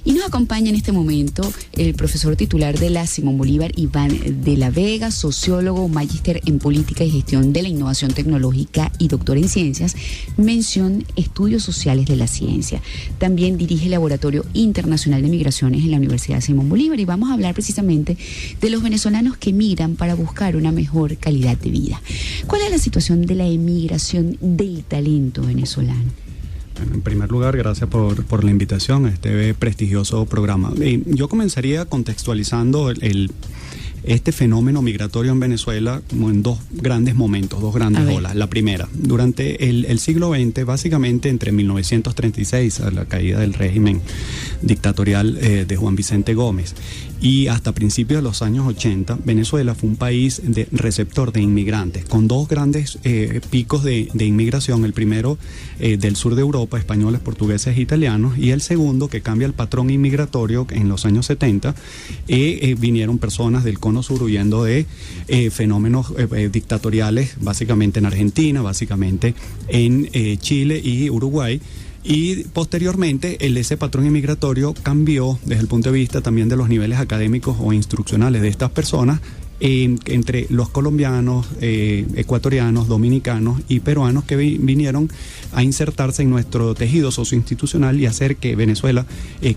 Y nos acompaña en este momento el profesor titular de la Simón Bolívar, Iván de la Vega, sociólogo, magíster en política y gestión de la innovación tecnológica y doctor en ciencias, mención estudios sociales de la ciencia. También dirige el Laboratorio Internacional de Migraciones en la Universidad Simón Bolívar, y vamos a hablar precisamente de los venezolanos que migran para buscar una mejor calidad de vida. ¿Cuál es la situación de la emigración del talento venezolano? En primer lugar, gracias por la invitación a este prestigioso programa. Yo comenzaría contextualizando este fenómeno migratorio en Venezuela como en dos grandes momentos, dos grandes olas. La primera, durante el siglo XX, básicamente entre 1936, a la caída del régimen dictatorial de Juan Vicente Gómez, y hasta principios de los años 80, Venezuela fue un país receptor de inmigrantes, con dos grandes picos de inmigración. El primero del sur de Europa, españoles, portugueses e italianos, y el segundo, que cambia el patrón inmigratorio en los años 70, vinieron personas del Cono Sur huyendo de fenómenos dictatoriales, básicamente en Argentina, básicamente en Chile y Uruguay. Y posteriormente ese patrón inmigratorio cambió desde el punto de vista también de los niveles académicos o instruccionales de estas personas, entre los colombianos, ecuatorianos, dominicanos y peruanos que vinieron a insertarse en nuestro tejido socioinstitucional y hacer que Venezuela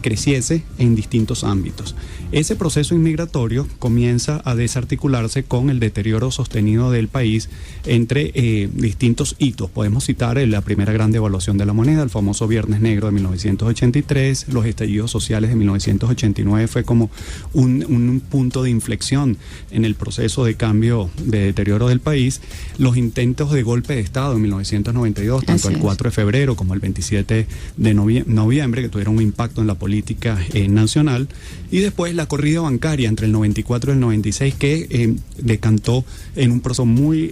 creciese en distintos ámbitos. Ese proceso inmigratorio comienza a desarticularse con el deterioro sostenido del país entre distintos hitos. Podemos citar la primera gran devaluación de la moneda, el famoso Viernes Negro de 1983, los estallidos sociales de 1989 fue como un punto de inflexión en el proceso de cambio, de deterioro del país, los intentos de golpe de Estado en 1992, tanto el 4 de febrero como el 27 de noviembre, que tuvieron un impacto en la política nacional, y después la corrida bancaria entre el 94 y el 96, que decantó en un proceso muy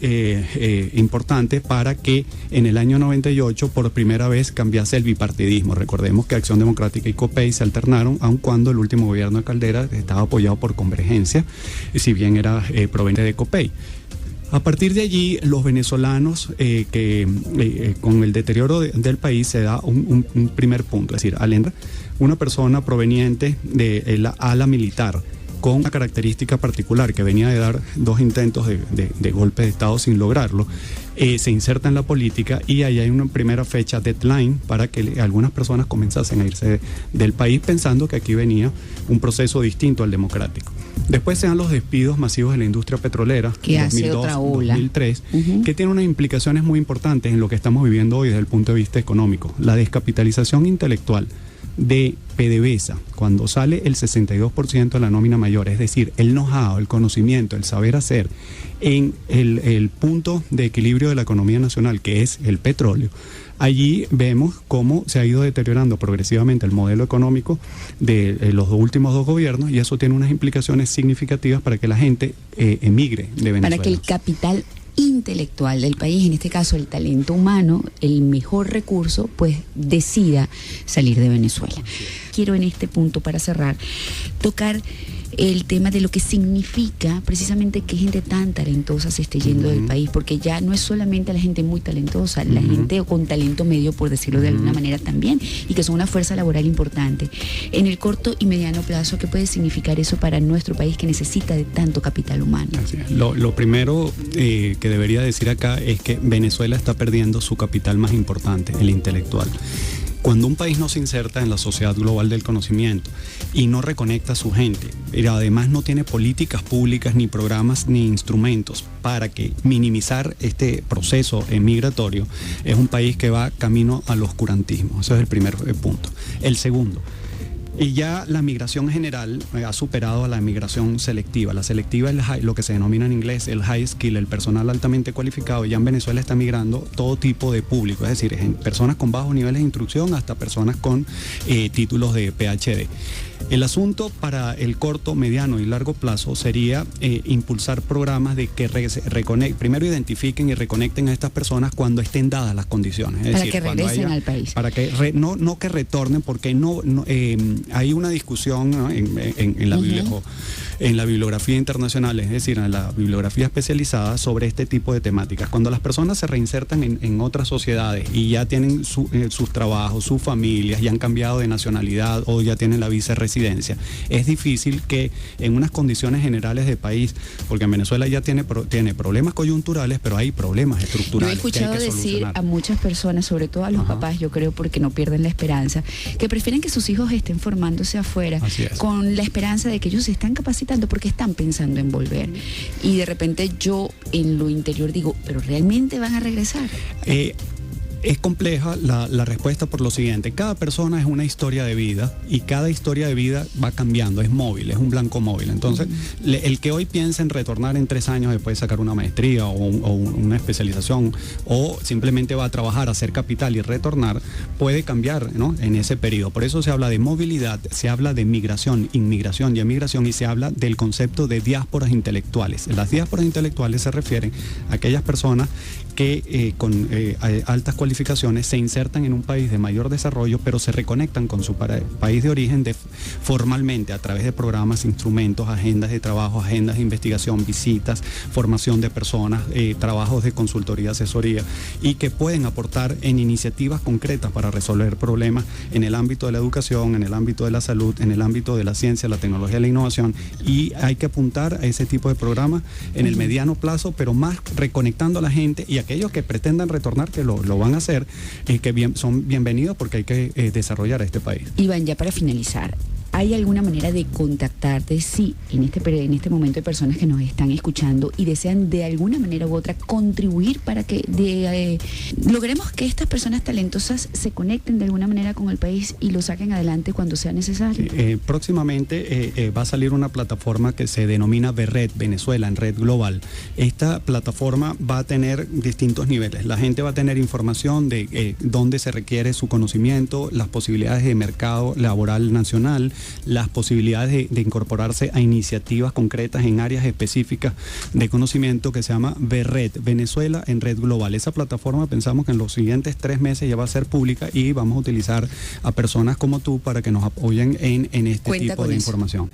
importante para que en el año 98 por primera vez cambiase el bipartidismo. Recordemos que Acción Democrática y COPEI se alternaron, aun cuando el último gobierno de Caldera estaba apoyado por Convergencia, si bien era proveniente de COPEI. A partir de allí, los venezolanos, con el deterioro del país, se da un primer punto, es decir, una persona proveniente de la ala militar, con una característica particular, que venía de dar dos intentos de golpe de Estado sin lograrlo, se inserta en la política, y ahí hay una primera fecha deadline para que algunas personas comenzasen a irse del país, pensando que aquí venía un proceso distinto al democrático. Después se dan los despidos masivos de la industria petrolera, que 2002, 2003, que tiene unas implicaciones muy importantes en lo que estamos viviendo hoy desde el punto de vista económico. La descapitalización intelectual de PDVSA, cuando sale el 62% de la nómina mayor, es decir, el know-how, el conocimiento, el saber hacer, en el punto de equilibrio de la economía nacional, que es el petróleo. Allí vemos cómo se ha ido deteriorando progresivamente el modelo económico de los últimos dos gobiernos, y eso tiene unas implicaciones significativas para que la gente emigre de Venezuela. Para que el capital intelectual del país, en este caso el talento humano, el mejor recurso, pues decida salir de Venezuela. Quiero en este punto, para cerrar, tocar el tema de lo que significa precisamente que gente tan talentosa se esté yendo del país, porque ya no es solamente la gente muy talentosa, la gente con talento medio, por decirlo de alguna manera también, y que son una fuerza laboral importante. En el corto y mediano plazo, ¿qué puede significar eso para nuestro país, que necesita de tanto capital humano? Lo primero que debería decir acá es que Venezuela está perdiendo su capital más importante, el intelectual. Cuando un país no se inserta en la sociedad global del conocimiento y no reconecta a su gente, pero además no tiene políticas públicas, ni programas, ni instrumentos para que minimizar este proceso migratorio, es un país que va camino al oscurantismo. Ese es el primer punto. El segundo, y ya la migración general ha superado a la migración selectiva. La selectiva es lo que se denomina en inglés el high skill, el personal altamente cualificado. Ya en Venezuela está migrando todo tipo de público, es decir, personas con bajos niveles de instrucción hasta personas con títulos de PhD. El asunto para el corto, mediano y largo plazo sería impulsar programas de que primero identifiquen y reconecten a estas personas cuando estén dadas las condiciones. Es para decir, que regresen al país. Para que no que retornen, porque hay una discusión, ¿no?, en la bibliografía internacional, es decir, en la bibliografía especializada sobre este tipo de temáticas. Cuando las personas se reinsertan en otras sociedades y ya tienen sus trabajos, sus familias, ya han cambiado de nacionalidad o ya tienen la visa de residencia, es difícil que en unas condiciones generales de país, porque en Venezuela ya tiene problemas coyunturales, pero hay problemas estructurales. Yo he escuchado decir a muchas personas, sobre todo a los papás, yo creo, porque no pierden la esperanza, que prefieren que sus hijos estén formándose afuera con la esperanza de que ellos se están capacitando porque están pensando en volver. Y de repente yo en lo interior digo, ¿pero realmente van a regresar? Es compleja la respuesta por lo siguiente: cada persona es una historia de vida y cada historia de vida va cambiando, es móvil, es un blanco móvil. Entonces, el que hoy piensa en retornar en 3 años después de sacar una maestría o una especialización, o simplemente va a trabajar, hacer capital y retornar, puede cambiar, ¿no?, en ese periodo. Por eso se habla de movilidad, se habla de migración, inmigración y emigración, y se habla del concepto de diásporas intelectuales. Las diásporas intelectuales se refieren a aquellas personas que con altas cualificaciones se insertan en un país de mayor desarrollo, pero se reconectan con su país de origen formalmente a través de programas, instrumentos, agendas de trabajo, agendas de investigación, visitas, formación de personas, trabajos de consultoría, asesoría, y que pueden aportar en iniciativas concretas para resolver problemas en el ámbito de la educación, en el ámbito de la salud, en el ámbito de la ciencia, la tecnología y la innovación. Y hay que apuntar a ese tipo de programas en el mediano plazo, pero más reconectando a la gente, y aquellos que pretendan retornar, que lo van a hacer, que son bienvenidos, porque hay que desarrollar este país. Iván, ya para finalizar, ¿hay alguna manera de contactarte si en este momento hay personas que nos están escuchando y desean de alguna manera u otra contribuir para que logremos que estas personas talentosas se conecten de alguna manera con el país y lo saquen adelante cuando sea necesario? Próximamente va a salir una plataforma que se denomina VERRED Venezuela, en red global. Esta plataforma va a tener distintos niveles. La gente va a tener información de dónde se requiere su conocimiento, las posibilidades de mercado laboral nacional, las posibilidades de incorporarse a iniciativas concretas en áreas específicas de conocimiento, que se llama VERRED Venezuela en red global. Esa plataforma pensamos que en los siguientes 3 meses ya va a ser pública y vamos a utilizar a personas como tú para que nos apoyen en este tipo de información.